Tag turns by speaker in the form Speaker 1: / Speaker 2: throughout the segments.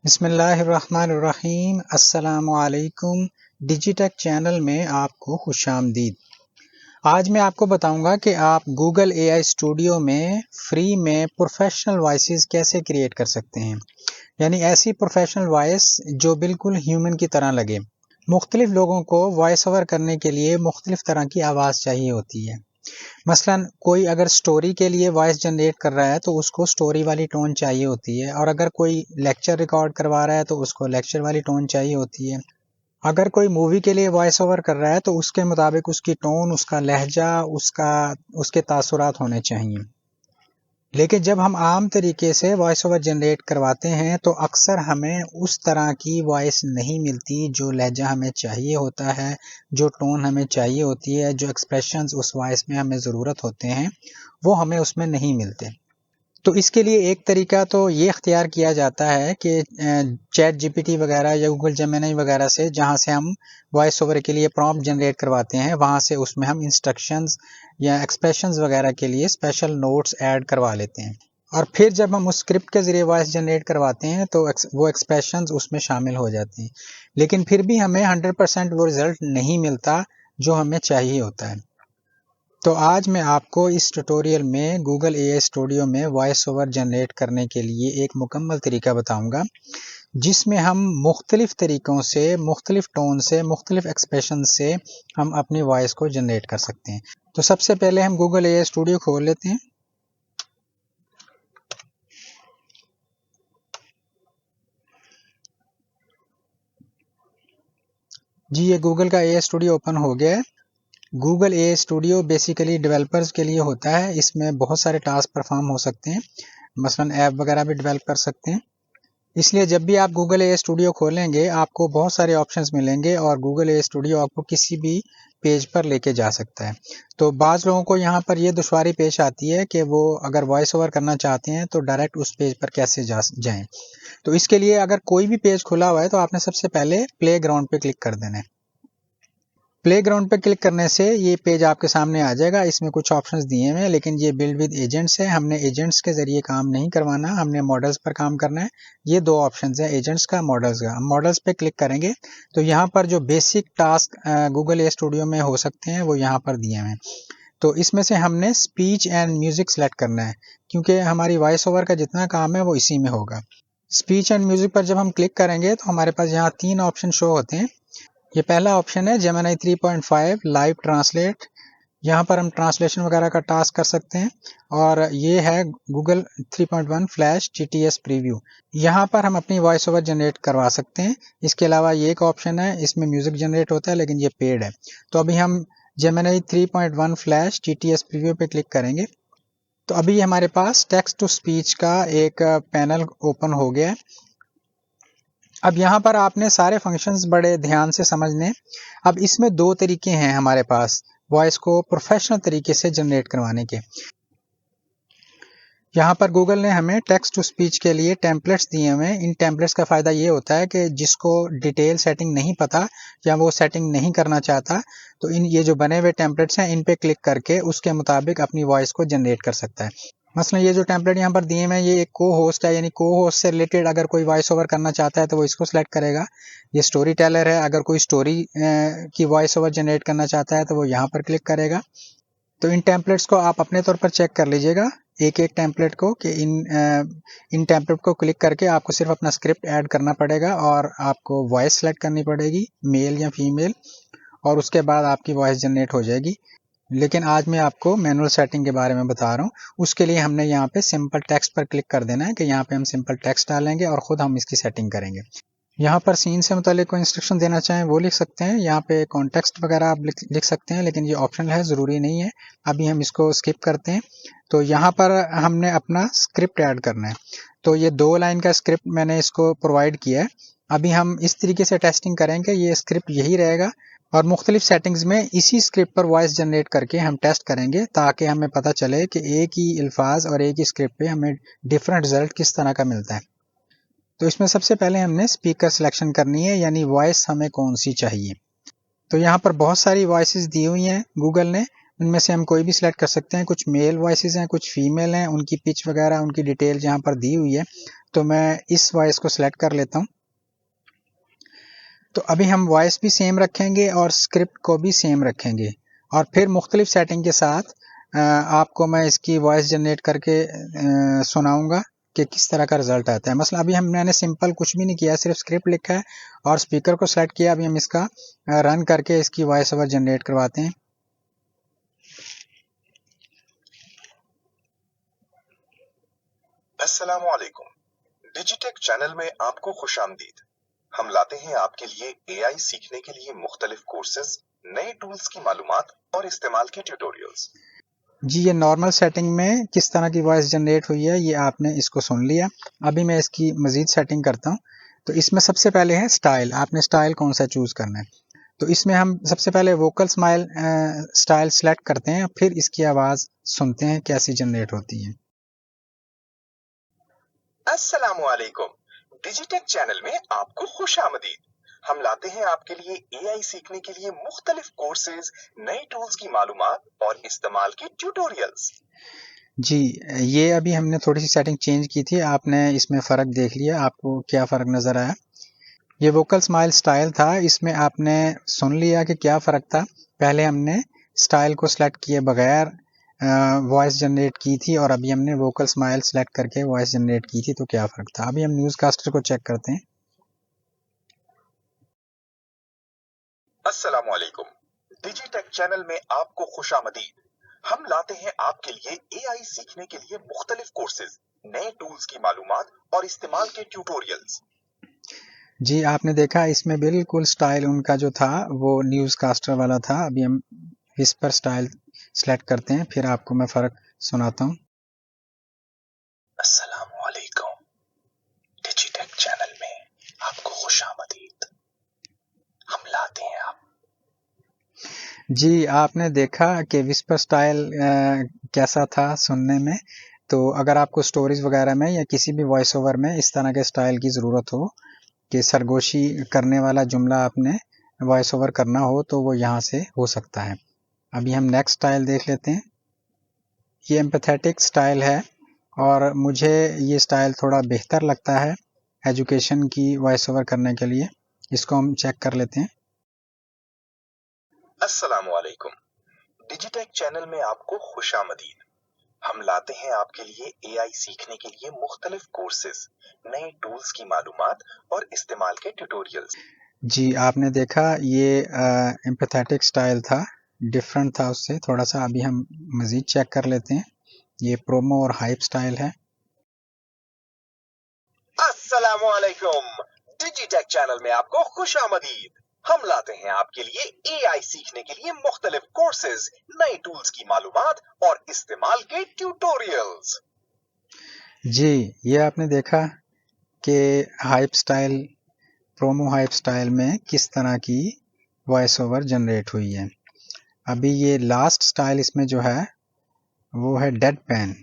Speaker 1: बिस्मिल्लाहिर्रहमानिर्रहीम। अस्सलामुअलैकुम। डिजिटेक चैनल में आपको खुशामदीद। आज मैं आपको बताऊंगा कि आप गूगल एआई स्टूडियो में फ्री में प्रोफेशनल वॉइसेस कैसे क्रिएट कर सकते हैं, यानी ऐसी प्रोफेशनल वॉइस जो बिल्कुल ह्यूमन की तरह लगे। मुख्तलिफ लोगों को वॉइस ओवर करने के लिए मुख्तलिफ तरह की आवाज़ चाहिए होती है। मसलन कोई अगर स्टोरी के लिए वॉइस जनरेट कर रहा है तो उसको स्टोरी वाली टोन चाहिए होती है, और अगर कोई लेक्चर रिकॉर्ड करवा रहा है तो उसको लेक्चर वाली टोन चाहिए होती है। अगर कोई मूवी के लिए वॉइस ओवर कर रहा है तो उसके मुताबिक उसकी टोन, उसका लहजा, उसके तासुरात होने चाहिए। लेकिन जब हम आम तरीके से वॉइस ओवर जनरेट करवाते हैं तो अक्सर हमें उस तरह की वॉइस नहीं मिलती, जो लहजा हमें चाहिए होता है, जो टोन हमें चाहिए होती है, जो एक्सप्रेशंस उस वॉइस में हमें ज़रूरत होते हैं, वो हमें उसमें नहीं मिलते। तो इसके लिए एक तरीका तो ये इख्तियार किया जाता है कि चैट जीपीटी वगैरह या गूगल जेमिनी वगैरह से, जहाँ से हम वॉइस ओवर के लिए प्रॉम्प्ट जनरेट करवाते हैं, वहाँ से उसमें हम इंस्ट्रक्शंस या एक्सप्रेशंस वगैरह के लिए स्पेशल नोट्स ऐड करवा लेते हैं। और फिर जब हम उस स्क्रिप्ट के ज़रिए वॉइस जनरेट करवाते हैं तो वो एक्सप्रेशंस उसमें शामिल हो जाते हैं। लेकिन फिर भी हमें 100% वो रिज़ल्ट नहीं मिलता जो हमें चाहिए होता है। तो आज मैं आपको इस ट्यूटोरियल में गूगल एआई स्टूडियो में वॉइस ओवर जनरेट करने के लिए एक मुकम्मल तरीका बताऊंगा, जिसमें हम मुख्तलिफ तरीक़ों से, मुख्तलिफ टोन से, मुख्तलिफ एक्सप्रेशन से हम अपनी वॉइस को जनरेट कर सकते हैं। तो सबसे पहले हम गूगल एआई स्टूडियो खोल लेते हैं। जी, ये गूगल का एआई स्टूडियो ओपन हो गया है। Google AI studio basically developers के लिए होता है। इसमें बहुत सारे टास्क परफॉर्म हो सकते हैं, मसलन ऐप वगैरह भी डेवलप कर सकते हैं। इसलिए जब भी आप गूगल एआई स्टूडियो खोलेंगे आपको बहुत सारे ऑप्शंस मिलेंगे और गूगल एआई स्टूडियो आपको किसी भी पेज पर लेके जा सकता है। तो बाज़ लोगों को यहाँ पर ये दुश्वारी पेश आती है कि वो अगर वॉइस ओवर करना चाहते हैं तो डायरेक्ट उस पेज पर कैसे जाएं। तो इसके लिए अगर कोई भी पेज खुला हुआ है तो आपने सबसे पहले प्ले ग्राउंड पे क्लिक कर देना है। प्ले ग्राउंड पे क्लिक करने से ये पेज आपके सामने आ जाएगा। इसमें कुछ ऑप्शंस दिए हुए हैं, लेकिन ये बिल्ड विद एजेंट्स है। हमने एजेंट्स के जरिए काम नहीं करवाना, हमने मॉडल्स पर काम करना है। ये दो ऑप्शंस हैं, एजेंट्स का, मॉडल्स का। हम मॉडल्स पे क्लिक करेंगे तो यहाँ पर जो बेसिक टास्क गूगल ए स्टूडियो में हो सकते हैं वो यहाँ पर दिए हुए हैं। तो इसमें से हमने स्पीच एंड म्यूजिक सेलेक्ट करना है, क्योंकि हमारी वॉइस ओवर का जितना काम है वो इसी में होगा। स्पीच एंड म्यूजिक पर जब हम क्लिक करेंगे तो हमारे पास यहाँ 3 ऑप्शन शो होते हैं। ये पहला ऑप्शन है जेमिनी 3.5 लाइव ट्रांसलेट। यहाँ पर हम ट्रांसलेशन वगैरह का टास्क कर सकते हैं। और ये है गूगल 3.1 फ्लैश जीटीएस प्रीव्यू। यहाँ पर हम अपनी वॉइस ओवर जनरेट करवा सकते हैं। इसके अलावा ये एक ऑप्शन है, इसमें म्यूजिक जनरेट होता है लेकिन ये पेड है। तो अभी हम जेमिनी 3.1 फ्लैश जीटीएस प्रीव्यू पे क्लिक करेंगे तो अभी हमारे पास टेक्स्ट टू स्पीच का एक पैनल ओपन हो गया है। अब यहाँ पर आपने सारे फंक्शंस बड़े ध्यान से समझने। अब इसमें 2 तरीके हैं हमारे पास वॉइस को प्रोफेशनल तरीके से जनरेट करवाने के। यहाँ पर गूगल ने हमें टेक्स्ट टू स्पीच के लिए टेम्पलेट्स दिए हुए हैं। इन टेम्पलेट्स का फ़ायदा ये होता है कि जिसको डिटेल सेटिंग नहीं पता या वो सेटिंग नहीं करना चाहता, तो ये जो बने हुए टेम्पलेट्स हैं इन पे क्लिक करके उसके मुताबिक अपनी वॉइस को जनरेट कर सकता है। मसलन ये जो टेम्पलेट यहाँ पर दिए हैं ये एक को होस्ट है, यानी को होस्ट से रिलेटेड अगर कोई वॉइस ओवर करना चाहता है तो वो इसको सिलेक्ट करेगा। ये स्टोरी टेलर है, अगर कोई स्टोरी की वॉइस ओवर जनरेट करना चाहता है तो वो यहाँ पर क्लिक करेगा। तो इन टेम्पलेट्स को आप अपने तौर पर चेक कर लीजिएगा, एक एक टेम्पलेट को, कि इन टेम्पलेट को क्लिक करके आपको सिर्फ अपना स्क्रिप्ट ऐड करना पड़ेगा और आपको वॉइस सेलेक्ट करनी पड़ेगी, मेल या फीमेल, और उसके बाद आपकी वॉइस जनरेट हो जाएगी। लेकिन आज मैं आपको मैनुअल सेटिंग के बारे में बता रहा हूँ। उसके लिए हमने यहाँ पे सिंपल टेक्स्ट पर क्लिक कर देना है कि यहाँ पे हम सिंपल टेक्स्ट डालेंगे और ख़ुद हम इसकी सेटिंग करेंगे। यहाँ पर सीन से मुतालिक कोई इंस्ट्रक्शन देना चाहें वो लिख सकते हैं। यहाँ पे कॉन्टेक्स्ट वगैरह आप लिख सकते हैं, लेकिन ये ऑप्शनल है, ज़रूरी नहीं है। अभी हम इसको स्किप करते हैं। तो यहाँ पर हमने अपना स्क्रिप्ट ऐड करना है। तो ये 2 लाइन का स्क्रिप्ट मैंने इसको प्रोवाइड किया है। अभी हम इस तरीके से टेस्टिंग करेंगे, ये स्क्रिप्ट यही रहेगा और मुख्तलिफ सेटिंग्स में इसी स्क्रिप्ट पर वॉइस जनरेट करके हम टेस्ट करेंगे, ताकि हमें पता चले कि एक ही अल्फाज और एक ही स्क्रिप्ट पे हमें डिफरेंट रिजल्ट किस तरह का मिलता है। तो इसमें सबसे पहले हमने स्पीकर सिलेक्शन करनी है, यानी वॉइस हमें कौन सी चाहिए। तो यहाँ पर बहुत सारी वॉइसेस दी हुई हैं गूगल ने, उनमें से हम कोई भी सिलेक्ट कर सकते हैं। कुछ मेल वॉइसेस हैं, कुछ फीमेल हैं, उनकी पिच वगैरह, उनकी डिटेल यहाँ पर दी हुई है। तो मैं इस वॉइस को सिलेक्ट कर लेता हूँ। तो अभी हम वॉइस भी सेम रखेंगे और स्क्रिप्ट को भी सेम रखेंगे, और फिर मुख्तलिफ सेटिंग के साथ आपको मैं इसकी वॉइस जनरेट करके सुनाऊंगा कि किस तरह का रिजल्ट आता है। मसला अभी मैंने सिंपल कुछ भी नहीं किया, सिर्फ स्क्रिप्ट लिखा है और स्पीकर को सेलेक्ट किया। अभी हम इसका रन करके इसकी वॉइस ओवर जनरेट करवाते हैं।
Speaker 2: अस्सलामु अलैकुम, डिजिटेक चैनल में आपको खुशामदीद। हम लाते हैं आपके लिए एआई सीखने के लिए मुख्तलिफ कोर्सेज, नए टूल्स की मालूमात और इस्तेमाल के ट्यूटोरियल्स।
Speaker 1: जी, ये नॉर्मल सेटिंग में किस तरह की वॉइस जनरेट हुई है ये आपने इसको सुन लिया। अभी मैं इसकी मजीद सेटिंग करता हूँ। तो इसमें सबसे पहले है स्टाइल। आपने स्टाइल कौन सा चूज करना है। तो इसमें हम सबसे पहले वोकल स्माइल स्टाइल सेलेक्ट करते हैं, फिर इसकी आवाज सुनते हैं कैसी जनरेट होती है।
Speaker 2: अस्सलामु अलैकुम, डिजिटेक चैनल में आपको खुशामदीद। हम लाते हैं आपके लिए एआई सीखने के लिए मुख्तलिफ कोर्सेज, नए टूल्स की मालूमात और इस्तेमाल के ट्यूटोरियल्स।
Speaker 1: जी, ये अभी हमने थोड़ी सी सेटिंग चेंज की थी। आपने इसमें फ़र्क देख लिया, आपको क्या फ़र्क नज़र आया। ये वोकल स्माइल स्टाइल था, इसमें आपने सुन लिया कि क्या फ़र्क था। पहले हमने स्टाइल को सिलेक्ट किए बगैर वॉइस जनरेट की थी, और अभी हमने वोकल स्माइल सेलेक्ट करके वॉइस जनरेट की थी, तो क्या फ़र्क था। अभी हम न्यूज़ कास्टर को चेक करते हैं।
Speaker 2: अस्सलामु अलैकुम, डिजिटेक चैनल में आपको खुशामदीद। हम लाते हैं आपके लिए एआई सीखने के लिए मुख्तलिफ कोर्सेज, नए टूल्स की मालूमात और इस्तेमाल के ट्यूटोरियल्स।
Speaker 1: जी, आपने देखा इसमें बिल्कुल स्टाइल उनका जो था वो न्यूज़ कास्टर वाला था। अभी हम इस पर स्टाइल सेलेक्ट करते हैं, फिर आपको मैं फ़र्क सुनाता हूँ।
Speaker 2: अस्सलामु अलैकुम, डिजिटेक चैनल में आपको खुशामदीद। हम लाते हैं आप।
Speaker 1: जी, आपने देखा कि विस्पर स्टाइल कैसा था सुनने में। तो अगर आपको स्टोरीज वगैरह में या किसी भी वॉइस ओवर में इस तरह के स्टाइल की ज़रूरत हो कि सरगोशी करने वाला जुमला आपने वॉइस ओवर करना हो, तो वो यहाँ से हो सकता है। अभी हम नेक्स्ट स्टाइल देख लेते हैं। ये एम्पैथेटिक स्टाइल है और मुझे ये स्टाइल थोड़ा बेहतर लगता है एजुकेशन की वॉइस ओवर करने के लिए। इसको हम चेक कर लेते हैं।
Speaker 2: अस्सलामु अलैकुम, डिजिटेक चैनल में आपको खुशामदीद। हम लाते हैं आपके लिए एआई सीखने के लिए मुख्तलिफ कोर्सेज, नए टूल्स की मालूमात और इस्तेमाल के ट्यूटोरियल्स।
Speaker 1: जी, आपने देखा ये एम्पैथेटिक स्टाइल था, डिफरेंट था उससे थोड़ा सा। अभी हम मज़ीद चेक कर लेते हैं। ये प्रोमो और हाइप स्टाइल है।
Speaker 2: अस्सलामु अलैकुम, डिजिटेक चैनल में आपको खुशामदीद। हम लाते हैं आपके लिए एआई सीखने के लिए मुख्तलिफ कोर्सेज, नए टूल्स की मालूमात और इस्तेमाल के ट्यूटोरियल्स।
Speaker 1: जी, ये आपने देखा कि hype style, promo hype style में किस तरह की वॉइस ओवर जनरेट हुई है। अभी ये लास्ट स्टाइल इसमें जो है वो है डेड पैन।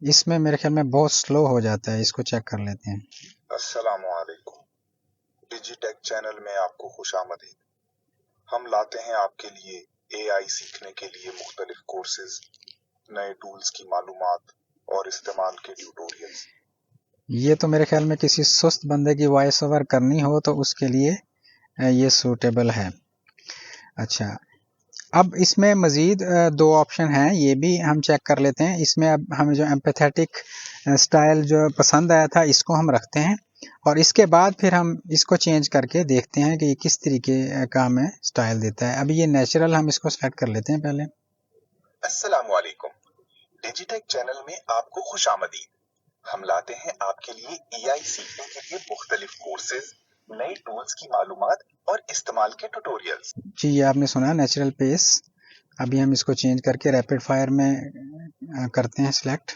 Speaker 1: इसमें मेरे ख्याल में बहुत स्लो हो जाता है। इसको चेक कर लेते हैं।
Speaker 2: अस्सलामु अलैकुम, डिजिटेक चैनल में आपको खुशामदीद। हम लाते हैं आपके लिए एआई सीखने के लिए मुख्तलिफ कोर्सेज, नए टूल्स की मालूमात और इस्तेमाल के ट्यूटोरियल्स।
Speaker 1: ये तो मेरे ख्याल में किसी सुस्त बंदे की वॉइस ओवर करनी हो तो उसके लिए ये सूटेबल है। अच्छा, अब इसमें मज़ीद दो ऑप्शन हैं, ये भी हम चेक कर लेते हैं। इसमें अब हमें जो एम्पैथेटिक स्टाइल जो पसंद आया था इसको हम रखते हैं, और इसके बाद फिर हम इसको चेंज करके देखते हैं कि ये किस तरीके का हमें स्टाइल देता है। अभी ये नेचुरल, हम इसको सेलेक्ट कर लेते हैं पहले।
Speaker 2: अस्सलामु अलैकुम, डिजिटेक चैनल में आपको खुशामदीद। हम लाते हैं आपके लिए एआई सीखने के लिए मुख्तलिफ कोर्सेज, नए टूल्स की मालूमात और इस्तेमाल के ट्यूटोरियल्स।
Speaker 1: जी, ये आपने सुना नेचुरल पेस। अभी हम इसको चेंज करके रैपिड फायर में करते हैं सिलेक्ट।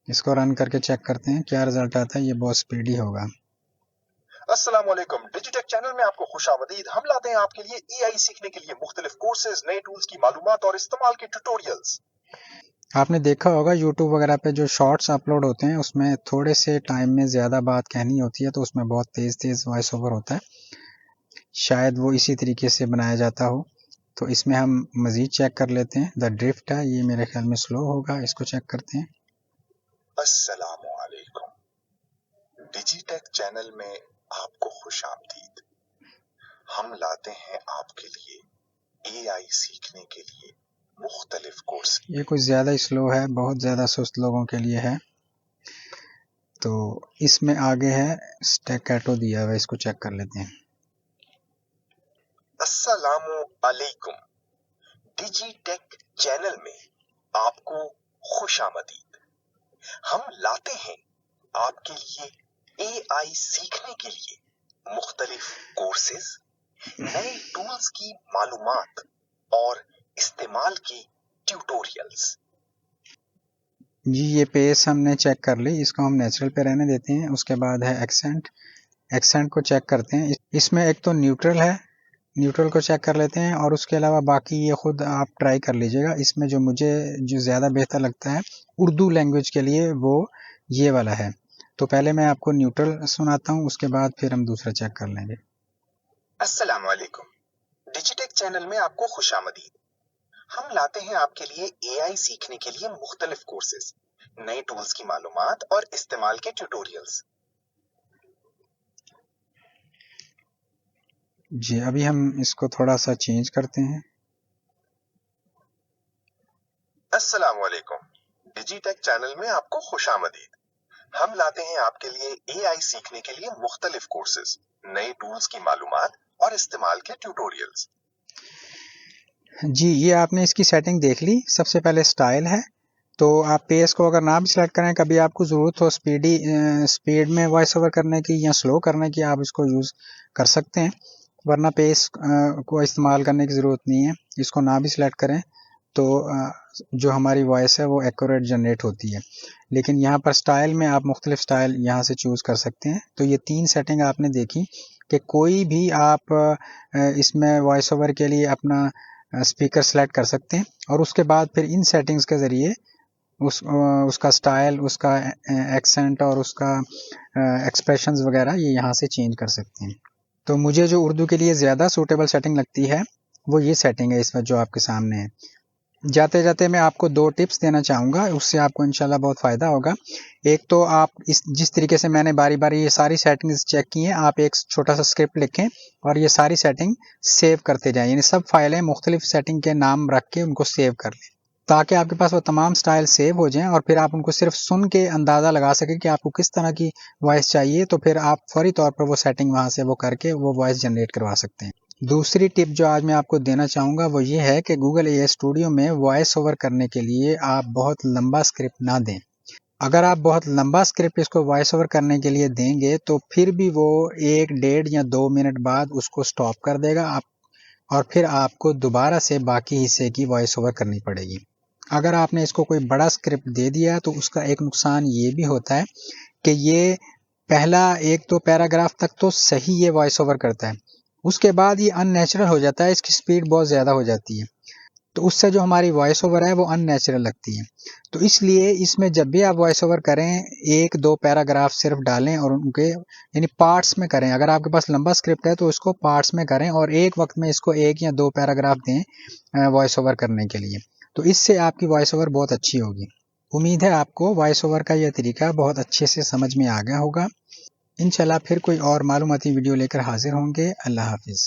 Speaker 1: इसको रन करके चेक करते हैं क्या रिजल्ट आता है। ये बहुत स्पीडी होगा।
Speaker 2: अस्सलामु अलैकुम, डिजिटेक चैनल में आपको खुशामदीद। हम लाते हैं आपके लिए एआई सीखने के लिए मुख्तलिफ कोर्सेज, नए टूल्स की मालूमात और इस्तेमाल के ट्यूटोरियल्स।
Speaker 1: आपने देखा होगा यूट्यूब वगैरह पे जो शॉर्ट्स अपलोड होते हैं उसमें थोड़े से टाइम में ज़्यादा बात कहनी होती है, तो उसमें बहुत तेज़ तेज़ वॉइस ओवर होता है। शायद वो इसी तरीके से बनाया जाता हो। तो इसमें हम मज़ीद चेक कर लेते हैं। द ड्रिफ्ट है, ये मेरे ख्याल में स्लो होगा, इसको चेक करते हैं।
Speaker 2: अस्सलामु अलैकुम। डिजिटेक चैनल में आपको खुशामदीद। हम लाते हैं आपके लिए एआई सीखने के लिए मुख्तलिफ कोर्स।
Speaker 1: ये कुछ ज़्यादा स्लो है, बहुत ज़्यादा सुस्त लोगों के लिए है। तो इसमें आगे है स्टैकेटो दिया हुआ है, इसको चेक कर लेते हैं।
Speaker 2: अस्सलामु अलैकुम। डिजिटेक चैनल में आपको खुशामदीद। हम लाते हैं आपके लिए एआई सीखने के लिए मुख्तलिफ कोर्सेज, नए टूल्स की मालूमात और इस्तेमाल के ट्यूटोरियल्स।
Speaker 1: जी, ये पेस हमने चेक कर ली, इसको हम नेचुरल पे रहने देते हैं। उसके बाद है एक्सेंट को चेक करते हैं। इसमें एक तो न्यूट्रल है, न्यूट्रल को चेक कर लेते हैं, और उसके अलावा बाकी ये खुद आप ट्राई कर लीजिएगा। इसमें जो मुझे ज़्यादा बेहतर लगता है उर्दू लैंग्वेज के लिए, वो ये वाला है। तो पहले मैं आपको न्यूट्रल सुनाता हूँ, उसके बाद फिर हम दूसरा चेक कर लेंगे।
Speaker 2: अस्सलाम वालेकुम। डिजिटेक चैनल में आपको खुशामदीद। हम लाते हैं आपके लिए एआई सीखने के लिए मुख्तलिफ कोर्सेज, नए टूल्स की मालूमात और इस्तेमाल के ट्यूटोरियल्स।
Speaker 1: जी, अभी हम इसको थोड़ा सा चेंज करते हैं।
Speaker 2: अस्सलाम वालेकुम। डिजिटेक चैनल में आपको खुशामदीद। हम लाते हैं आपके लिए एआई सीखने के लिए मुख्तलिफ कोर्सेज, नए टूल्स की मालूमात और इस्तेमाल के ट्यूटोरियल्स।
Speaker 1: जी, ये आपने इसकी सेटिंग देख ली। सबसे पहले स्टाइल है, तो आप पेस को अगर ना भी सिलेक्ट करें, कभी आपको ज़रूरत हो स्पीड में वॉइस ओवर करने की या स्लो करने की, आप इसको यूज़ कर सकते हैं, वरना पेस को इस्तेमाल करने की ज़रूरत नहीं है। इसको ना भी सिलेक्ट करें तो जो हमारी वॉइस है वो एक्यूरेट जनरेट होती है। लेकिन यहाँ पर स्टाइल में आप मुख्तलिफ स्टाइल यहाँ से चूज़ कर सकते हैं। तो ये 3 सेटिंग आपने देखी कि कोई भी आप इसमें वॉइस ओवर के लिए अपना स्पीकर सेलेक्ट कर सकते हैं, और उसके बाद फिर इन सेटिंग्स के ज़रिए उसका स्टाइल, उसका एक्सेंट और उसका एक्सप्रेशंस वगैरह ये यहाँ से चेंज कर सकते हैं। तो मुझे जो उर्दू के लिए ज़्यादा सूटेबल सेटिंग लगती है वो ये सेटिंग है इसमें जो आपके सामने है। जाते जाते मैं आपको 2 टिप्स देना चाहूँगा, उससे आपको इंशाल्लाह बहुत फ़ायदा होगा। एक तो आप जिस तरीके से मैंने बारी बारी ये सारी सेटिंग्स चेक की हैं, आप एक छोटा सा स्क्रिप्ट लिखें और ये सारी सेटिंग सेव करते जाएं, यानी सब फाइलें मुख्तलिफ सेटिंग के नाम रख के उनको सेव कर लें, ताकि आपके पास वो तमाम स्टाइल सेव हो जाएं और फिर आप उनको सिर्फ सुन के अंदाज़ा लगा सकें कि आपको किस तरह की वॉइस चाहिए। तो फिर आप फौरी तौर पर वो सेटिंग वहाँ से वो करके वो वॉइस जनरेट करवा सकते हैं। दूसरी टिप जो आज मैं आपको देना चाहूँगा वो ये है कि गूगल एआई स्टूडियो में वॉइस ओवर करने के लिए आप बहुत लंबा स्क्रिप्ट ना दें। अगर आप बहुत लंबा स्क्रिप्ट इसको वॉइस ओवर करने के लिए देंगे तो फिर भी वो 1, 1.5 या 2 मिनट बाद उसको स्टॉप कर देगा और फिर आपको दोबारा से बाकी हिस्से की वॉइस ओवर करनी पड़ेगी। अगर आपने इसको कोई बड़ा स्क्रिप्ट दे दिया तो उसका एक नुकसान ये भी होता है कि ये पहला 1-2 पैराग्राफ तक तो सही ये वॉइस ओवर करता है, उसके बाद ये अननेचुरल हो जाता है, इसकी स्पीड बहुत ज़्यादा हो जाती है, तो उससे जो हमारी वॉइस ओवर है वो अननेचुरल लगती है। तो इसलिए इसमें जब भी आप वॉइस ओवर करें 1-2 पैराग्राफ सिर्फ डालें और उनके यानी पार्ट्स में करें। अगर आपके पास लंबा स्क्रिप्ट है तो इसको पार्ट्स में करें और एक वक्त में इसको 1 या 2 पैराग्राफ दें वॉइस ओवर करने के लिए, तो इससे आपकी वॉइस ओवर बहुत अच्छी होगी। उम्मीद है आपको वॉइस ओवर का यह तरीका बहुत अच्छे से समझ में आ गया होगा। इंशाल्लाह फिर कोई और मालूमाती वीडियो लेकर हाजिर होंगे। अल्लाह हाफिज़।